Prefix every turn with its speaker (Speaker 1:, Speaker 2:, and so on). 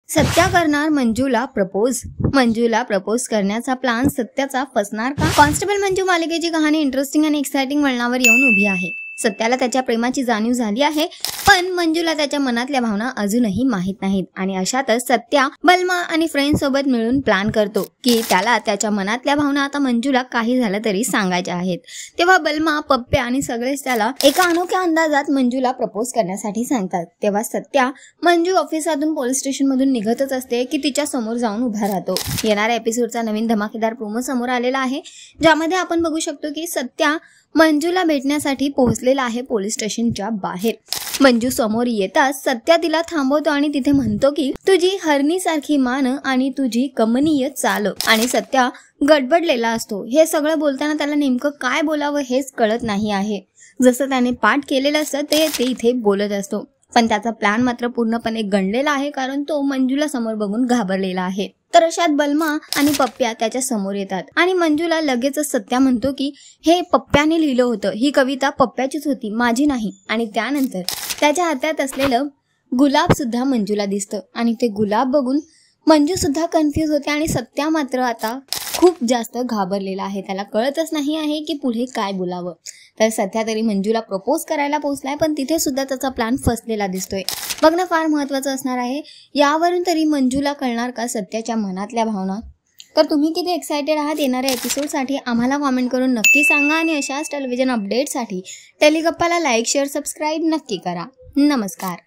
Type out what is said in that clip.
Speaker 1: सत्या करणार Manjula propose. Manjula propose करण्याचा plan सत्याचा फसणार का? कॉन्स्टेबल मंजू मालिकेची कहाणी इंटरेस्टिंग आणि एक्साइटिंग वळणावर येऊन उभी आहे। सत्याला त्याच्या प्रेमाची जाणीव झाली आहे, पण मंजूला त्याच्या मनातल्या भावना अजूनही माहित नाहीत। आणि अशातच सत्या बलमा आणि फ्रेंड सोबत मिळून प्लॅन करतो की त्याला त्याच्या मनातल्या भावना आता मंजूला काही झालं तरी सांगायच्या आहेत। तेव्हा बलमा, पप्प्या आणि सगळेच त्याला एका अनोख्या अंदाजात मंजूला प्रपोज करण्यासाठी सांगतात। तेव्हा सत्या मंजू ऑफिसातून पोलीस स्टेशन मधून निघतच असते की तिच्या समोर जाऊन उभा राहतो। येणाऱ्या एपिसोडचा नवीन धमाकेदार प्रोमो समोर आलेला आहे, ज्यामध्ये आपण बघू शकतो की सत्या मंजूला भेटण्यासाठी पोहोचलेला आहे पोलीस स्टेशनच्या बाहेर। मंजू समोर येताच सत्या तिला थांबवतो आणि तिथे म्हणतो की तुझी हरणीसारखी मान आणि तुझी कमनीय चाल। आणि सत्या गडबडलेला असतो। हे सगळं बोलताना त्याला नेमकं काय बोलावं हेच कळत नाही आहे। जसं त्याने पाठ केलेलं असतं ते इथे बोलत असतो, पण त्याचा प्लॅन मात्र पूर्णपणे गणलेला आहे, कारण तो मंजूला समोर बघून घाबरलेला आहे। तर अशात बलमा आणि पप्प्या त्याच्या समोर येतात आणि मंजूला लगेचच सत्या म्हणतो की हे पप्प्याने लिहिलं होतं, ही कविता पप्प्याचीच होती, माझी नाही। आणि त्यानंतर त्याच्या हातात असलेलं गुलाब सुद्धा मंजूला दिसतं आणि ते गुलाब बघून मंजू सुद्धा कन्फ्यूज होते आणि सत्या मात्र आता खूप जास्त घाबरलेला आहे। त्याला कळतच नाही आहे की पुढे काय बोलावं। तर सध्या तरी मंजूला प्रपोज करायला पोहोचलाय, पण तिथे सुद्धा त्याचा प्लॅन फसलेला दिसतोय। बघणं फार महत्त्वाचं असणार आहे। यावरून तरी मंजूला कळणार का सत्याच्या मनातल्या भावना? तर तुम्ही किती एक्साइटेड आहात येणाऱ्या एपिसोडसाठी आम्हाला कमेंट करून नक्की सांगा आणि अशाच टेलिव्हिजन अपडेटसाठी टेलिगप्पाला लाईक, शेअर, सबस्क्राईब नक्की करा। नमस्कार।